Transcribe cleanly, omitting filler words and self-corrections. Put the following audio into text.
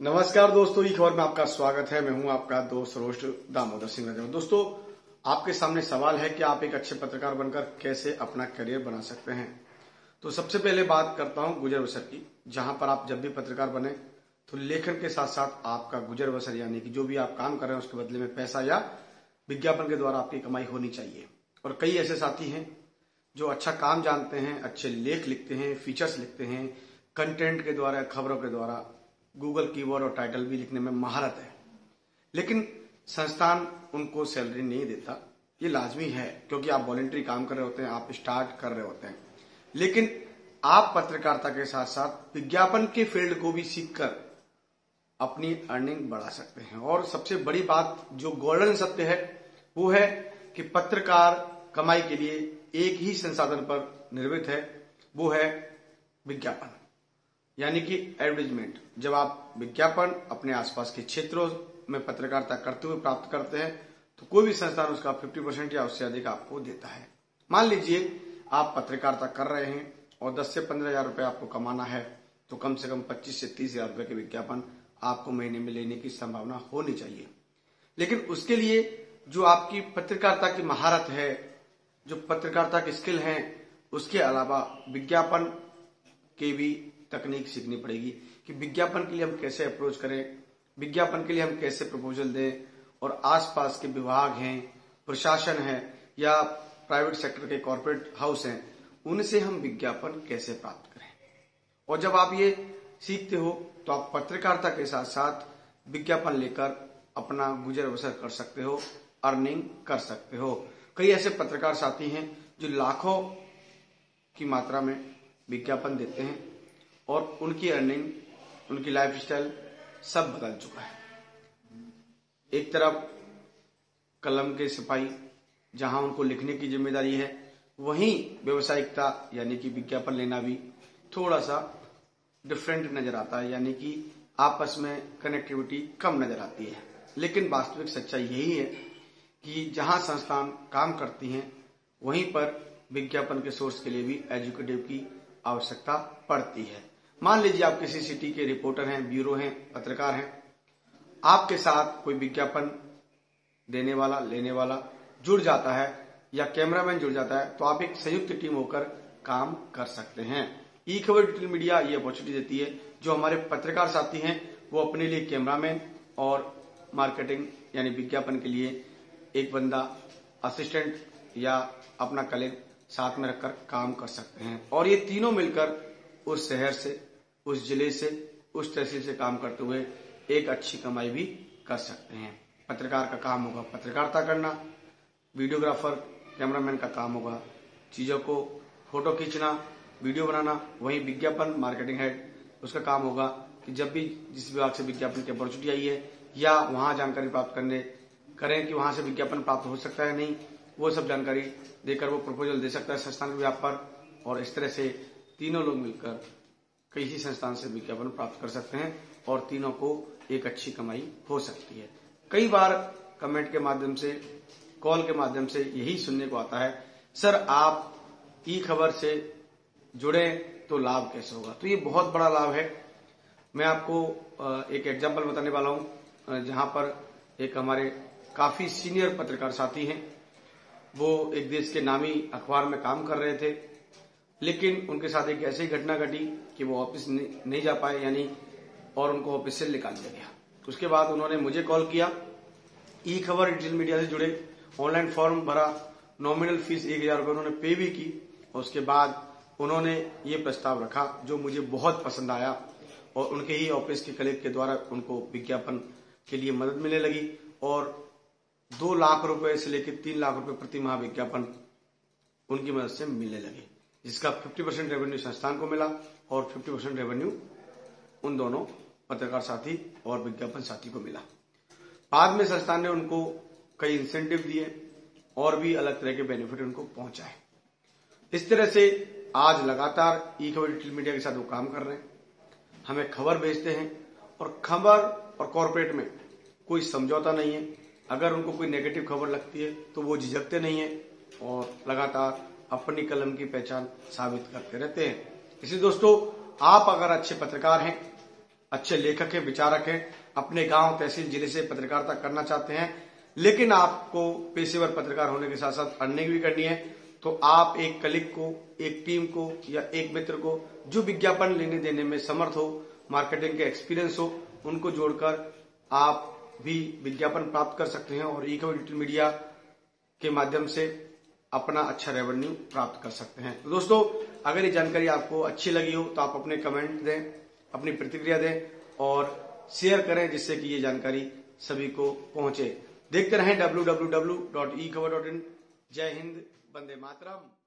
नमस्कार दोस्तों, ई खबर में आपका स्वागत है। मैं हूं आपका दोस्त रोस्ट दामोदर सिंह राजा। दोस्तों, आपके सामने सवाल है कि आप एक अच्छे पत्रकार बनकर कैसे अपना करियर बना सकते हैं। तो सबसे पहले बात करता हूं गुजर बसर की, जहां पर आप जब भी पत्रकार बने तो लेखन के साथ साथ आपका गुजर बसर यानी कि जो भी आप काम कर रहे हैं उसके बदले में पैसा या विज्ञापन के द्वारा आपकी कमाई होनी चाहिए। और कई ऐसे साथी हैं जो अच्छा काम जानते हैं, अच्छे लेख लिखते हैं, फीचर्स लिखते हैं, कंटेंट के द्वारा, खबरों के द्वारा, गूगल कीवर्ड और टाइटल भी लिखने में महारत है, लेकिन संस्थान उनको सैलरी नहीं देता। ये लाजमी है क्योंकि आप वॉलंटरी काम कर रहे होते हैं, आप स्टार्ट कर रहे होते हैं। लेकिन आप पत्रकारिता के साथ साथ विज्ञापन के फील्ड को भी सीखकर अपनी अर्निंग बढ़ा सकते हैं। और सबसे बड़ी बात जो गोल्डन सत्य है वो है कि पत्रकार कमाई के लिए एक ही संसाधन पर निर्भर है, वो है विज्ञापन यानी कि एडवर्टाइजमेंट। जब आप विज्ञापन अपने आसपास के क्षेत्रों में पत्रकारिता करते हुए प्राप्त करते हैं तो कोई भी संस्थान उसका 50% या उससे अधिक आपको देता है। मान लीजिए आप पत्रकारिता कर रहे हैं और 10 से 15 हजार रुपए आपको कमाना है, तो कम से कम 25 से 30 हजार रुपए के विज्ञापन आपको महीने में लेने की संभावना होनी चाहिए। लेकिन उसके लिए जो आपकी पत्रकारिता की महारत है, जो पत्रकारिता की स्किल है, उसके अलावा विज्ञापन के भी तकनीक सीखनी पड़ेगी कि विज्ञापन के लिए हम कैसे अप्रोच करें, विज्ञापन के लिए हम कैसे प्रपोजल दें, और आसपास के विभाग हैं, प्रशासन है या प्राइवेट सेक्टर के कॉर्पोरेट हाउस हैं, उनसे हम विज्ञापन कैसे प्राप्त करें। और जब आप ये सीखते हो तो आप पत्रकारिता के साथ साथ विज्ञापन लेकर अपना गुजर बसर कर सकते हो, अर्निंग कर सकते हो। कई ऐसे पत्रकार साथी हैं जो लाखों की मात्रा में विज्ञापन देते हैं और उनकी अर्निंग, उनकी लाइफस्टाइल सब बदल चुका है। एक तरफ कलम के सिपाही जहां उनको लिखने की जिम्मेदारी है, वहीं व्यवसायिकता यानी कि विज्ञापन लेना भी थोड़ा सा डिफरेंट नजर आता है, यानी कि आपस में कनेक्टिविटी कम नजर आती है। लेकिन वास्तविक सच्चाई यही है कि जहां संस्थान काम करती हैं वहीं पर विज्ञापन के सोर्स के लिए भी एजुकेटिव की आवश्यकता पड़ती है। मान लीजिए आप किसी सिटी के रिपोर्टर हैं, ब्यूरो हैं, पत्रकार हैं, आपके साथ कोई विज्ञापन देने वाला, लेने वाला जुड़ जाता है या कैमरामैन जुड़ जाता है, तो आप एक संयुक्त टीम होकर काम कर सकते हैं। ई खबर डिजिटल मीडिया ये अपॉर्चुनिटी देती है, जो हमारे पत्रकार साथी हैं वो अपने लिए कैमरामैन और मार्केटिंग यानी विज्ञापन के लिए एक बंदा असिस्टेंट या अपना कलीग साथ में रखकर काम कर सकते हैं। और ये तीनों मिलकर उस शहर से, उस जिले से, उस तहसील से काम करते हुए एक अच्छी कमाई भी कर सकते हैं। पत्रकार का काम होगा पत्रकारिता करना, वीडियोग्राफर, कैमरामैन का काम होगा चीजों को फोटो खींचना, वीडियो बनाना। वहीं विज्ञापन मार्केटिंग हेड, उसका काम होगा कि जब भी जिस विभाग से विज्ञापन की अपॉर्चुनिटी आई है या वहां जानकारी प्राप्त करें कि वहां से विज्ञापन प्राप्त हो सकता है नहीं, वो सब जानकारी देकर वो प्रपोजल दे सकता है संस्थान के व्याप पर। और इस तरह से तीनों लोग मिलकर किसी संस्थान से विज्ञापन प्राप्त कर सकते हैं और तीनों को एक अच्छी कमाई हो सकती है। कई बार कमेंट के माध्यम से, कॉल के माध्यम से यही सुनने को आता है, सर आप ई खबर से जुड़े तो लाभ कैसे होगा। तो ये बहुत बड़ा लाभ है। मैं आपको एक एग्जाम्पल बताने वाला हूं, जहां पर एक हमारे काफी सीनियर पत्रकार साथी हैं, वो एक देश के नामी अखबार में काम कर रहे थे, लेकिन उनके साथ एक ऐसी घटना घटी कि वो ऑफिस नहीं जा पाए, यानी और उनको ऑफिस से निकाल दिया गया। उसके बाद उन्होंने मुझे कॉल किया, ई खबर डिजिटल मीडिया से जुड़े, ऑनलाइन फॉर्म भरा, नॉमिनल फीस 1000 रुपये उन्होंने पे भी की। और उसके बाद उन्होंने ये प्रस्ताव रखा जो मुझे बहुत पसंद आया, और उनके ही ऑफिस के कलीग के द्वारा उनको विज्ञापन के लिए मदद मिलने लगी और 2 लाख रुपए से लेकर 3 लाख रुपए प्रति माह विज्ञापन उनकी मदद से मिलने लगे, जिसका 50% रेवेन्यू संस्थान को मिला और 50% रेवेन्यू उन दोनों पत्रकार साथी और विज्ञापन साथी को मिला। बाद में संस्थान ने उनको कई इंसेंटिव दिए और भी अलग तरह के बेनिफिट उनको पहुंचाए। इस तरह से आज लगातार ई खबर डिजिटल मीडिया के साथ वो काम कर रहे हैं, हमें खबर भेजते हैं और खबर और कॉर्पोरेट में कोई समझौता नहीं है। अगर उनको कोई नेगेटिव खबर लगती है तो वो झिझकते नहीं है और लगातार अपनी कलम की पहचान साबित करते रहते हैं। इसलिए दोस्तों, आप अगर अच्छे पत्रकार हैं अच्छे लेखक हैं, विचारक हैं, अपने गांव, तहसील, जिले से पत्रकारिता करना चाहते हैं, लेकिन आपको पेशेवर पत्रकार होने के साथ साथ अर्निंग भी करनी है, तो आप एक कलीग को, एक टीम को या एक मित्र को जो विज्ञापन लेने देने में समर्थ हो, मार्केटिंग के एक्सपीरियंस हो, उनको जोड़कर आप भी विज्ञापन प्राप्त कर सकते हैं और ई-खबर डिजिटल मीडिया के माध्यम से अपना अच्छा रेवेन्यू प्राप्त कर सकते हैं। तो दोस्तों, अगर ये जानकारी आपको अच्छी लगी हो तो आप अपने कमेंट दें, अपनी प्रतिक्रिया दें और शेयर करें, जिससे कि ये जानकारी सभी को पहुंचे। देखते रहें www.ekhabar.in। जय हिंद, वंदे मातरम।